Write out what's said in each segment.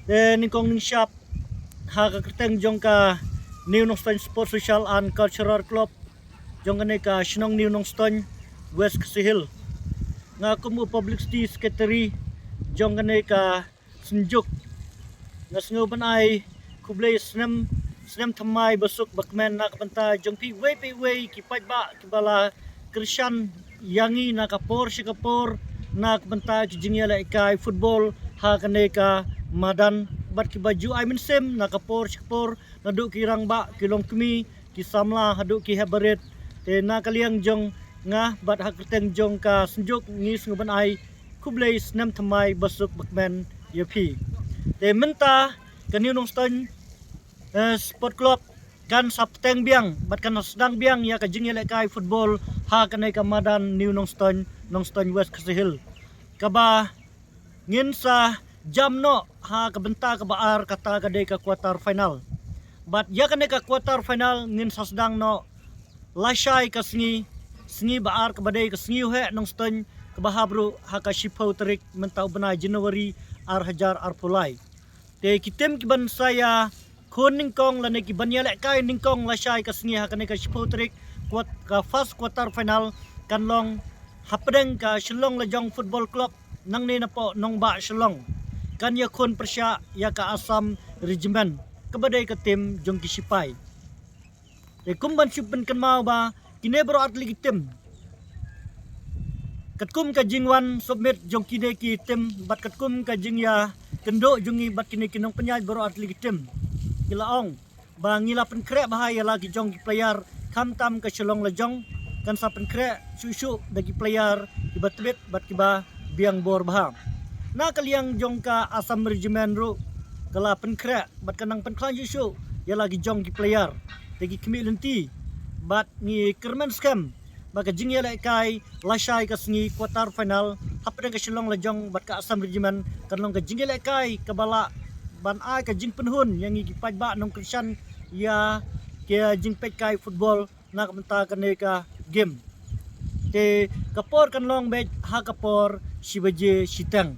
Ningkong ning shop ha ka kerteng jong ka New Nongstoin Sport Social and Cultural Club jong ka ka Shnong New Nongstoin West Kasihil nga kumu publicity secretary jong ka ka senjuk nga senguban ay kublay snem thamai basuk bakmen na kapanta jong pi way kipat ba kibala Krishan yangi na kapor sikapor na kapanta kijingyala ikai football ha kane ka madan bat ki baju ay minsem na kapor sikapor nadu kirang ba kilong kumi kisamla hadu ki habaret te na kaliang jong nga bat hakreteng jong ka senjuk ngis nguban ay kublay snem thamai basuk bakmen yapi te menta New Nongstoin Sport Club kan sapteng biang bat kan sedang biang ya ka jingyel kai football ha kanai ka madan New Nongstoin West Kasihil kaba ngin sa jamno ha ka benta ka baar kata ka ka quarter final bat ya kanai ka quarter final ngin sa sedang no lasai ka singi baar ka badai ka singi he Nongstoin ka bahabru ha ka shipau tarik mentau bena Januari ar hajar ar pulai te kitem ki ban saya kun ningkong la neki banyale kai ningkong la shai ka singi ha ka shiputrik kuat ka first quarter final kanlong hapdeng ka Shillong Lajong Football Club nang ni na po nong ba Shillong kan ya kun persya ya ka Assam Regiment kabadai ka tim jong kisipay te kumban supen kan mau ba kinebro at ligi tim katkum ka jingwan submit jong kine ki tim bat katkum ka jingya kendo jungi bat kini kinong penyaj bro at ligi tim kilaong bangila penkrek bahaya lagi jong ki player kam-tam ke Shillong Lajong kan sa penkrek susu dagi player ibat-bit bat kiba biang bor baham na kaliang jong ka Assam Regiment ru kala penkrek bat kanang penklan susu ya lagi jong ki player dagi kemi lenti bat ni kermen scam baka jingya lai kai lasai ka singi quarter final hapdeng ka Shillong Lajong bat ka Assam Regiment kanlong ka jingya lai kai kabala ban ai ka jing penhun yang gipat ba nong Krishan ya ke jing pet kai football na kamenta kane ka game te kapor kan long bet ha kapor sibaje sitang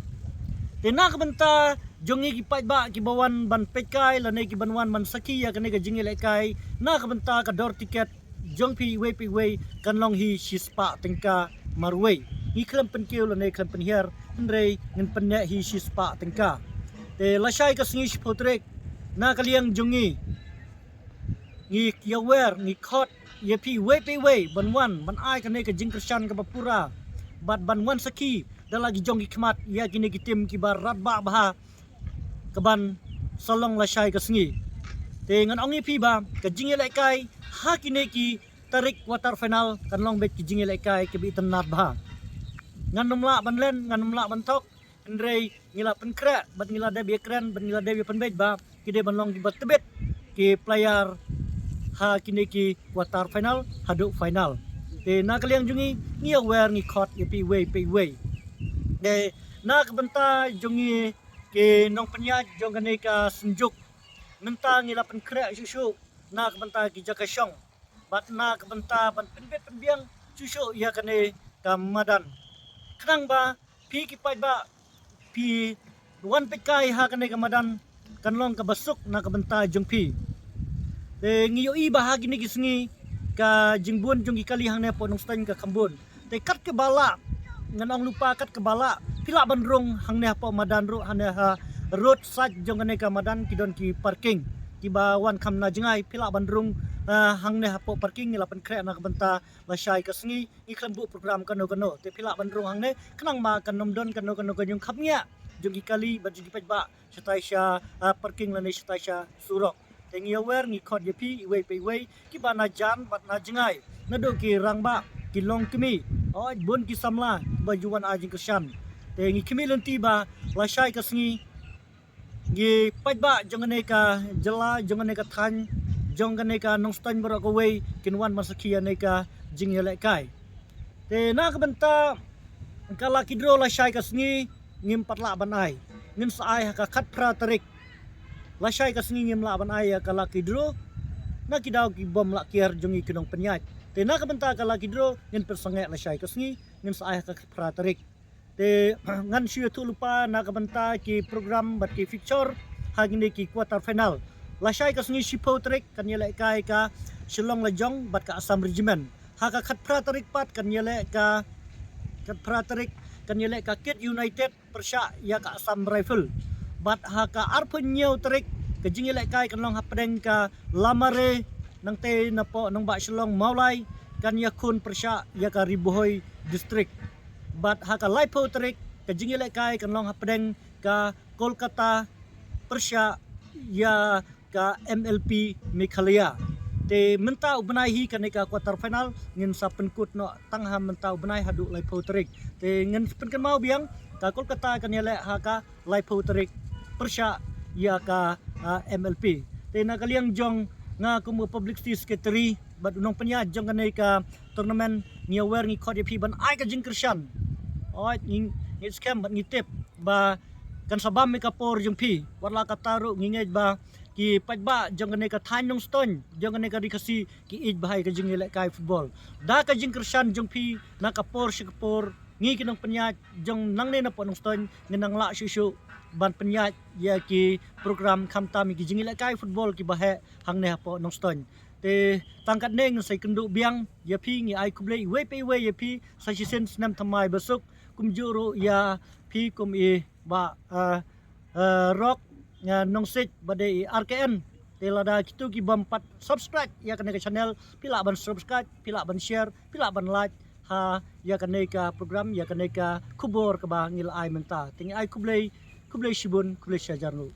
te na kamenta jongi gipat ba kibawan ban pet kai la ne kibanwan man saki ya kane ka jing le kai na kamenta ka dor tiket jong pi way kan long hi sispa tengka marway hi klam penkiu la ne klam penhiar andre ngin penya hi sispa tengka te lasai ka singi sipotrek na kaliang jungi ngi yawer ngi khot yepi way banwan ban ai ka ne ka jing Krishan ka bapura bat banwan saki dalagi jongi khmat ya kini kitim ki barat ba baha kaban salong lasai ka singi te ngan ongi pi ba ka jingi lai kai ha kini ki tarik quarter final kan long bet ki jingi lai kai ke bi tanat ba ngan nomla banlen ngan nomla bantok Andre ngila penkra bat ngila debi kren bat ngila debi penbej ba kide banlong ki bat tebet ki player ha kini ki quarter final hadu final te na kaliang jungi ngi aware ngi khot pi way de na kabenta jungi ki nong penya jong kane ka senjuk menta ngila penkra susu na kabenta ki jakashong bat na kabenta ban penbet penbiang susu ya kane kamadan kenang ba pi ki pai ba pi wan pekai ha kane kamadan kanlong ka basuk na kabenta jong pi te ngiyo i bahagi ni gisngi ka jingbun jong ikali hang ne ponong stan ka kambun te kat ke bala nganong lupa kat ke bala pila bandrong hang ne po madan ro hane ha road side jong ne ka madan kidon ki parking ki ba wan kam na jingai pila bandrong hang ne po parking ngila pen kre na kabenta lasai ka sngi iklan bu program kano te pila bandrong hang ne kanang ma kanom don kano yung khapnya jong ikali ba jing pet ba satai sha parking la ne satai sha surok tengi aware ngi khot yepi way ki ba na jan bat na jingai na do ki rang ba ki long kimi oi bun ki samla ba juwan ajing Krishan tengi kimi lenti ba lasai ka sngi ngi pet ba jong ne ka jela jong ne ka than jong ne ka Nongstoin bro ko way kinwan masakia ne ka jing yele kai te na kabenta kala kidro lasai ka sngi ngim patla banai ngin sai ka khat pra tarik lasai ka singi ngim la ban aya kala kidro na kidaw ki bom la kier jongi kinong penyat te na kabenta kala kidro ngin persange lasai ka singi ngin sa aya ka pratarik te ngan siyo tu lupa na kabenta ki program bat ki feature hagini ki quarter final lasai ka sungi sipo trek kan yele kai ka Shillong Lajong bat ka Assam Regiment haka khat pra tarik pat kan yele ka Kit United persya ya ka Assam Rifle bat haka arpun nyau tarik ka jing yele kai kan long hapdeng ka Lamare nang te na po nang ba Shillong Maulai kan yakun persya ya ka Ribohoi district bat haka Laipo tarik ka jing yele kai kan long hapdeng ka Kolkata persya ya ka MLP Meghalaya te mentau benai hi kan ka quarter final ngin sa penkut no tangha mentau benai hadu Laipo tarik te ngin penkan mau biang ka Kolkata kan yele haka Laipo tarik persya ya ka MLP te na kaliang jong nga kumu publicity secretary bat unong penya jong kan ka tournament ngi wer ngi khodi pi ban ai ka jing krishan oi ngi scam bat ngi tip ba kan sabam mi kapor jong pi warla ka taru ngi ngej ba ki pajba jong ne ka thanong stone jong ne ka dikasi ki ij bahai ka jing ile kai football da ka jing krishan jong pi na kapor sikapor ngi kinong penya jong nang ne na po nong stone nginang la shu ban penya ya ki program khamta mi ki jing ile kai football ki bahe hang ne po nong stone te tangkat neng sai kendu biang ya pi ngi ai kublei we pe we ya pi sa season nam thamai besok kum juru ya pi kum i ba rock nong sit bade RKN telada kitu ki bampat subscribe ya kena ke channel pila ban subscribe pila ban share pila ban like ha ya kena ka program ya kena ka kubur ke bangil ai menta tingi ai kublei shibun kublei syajarnu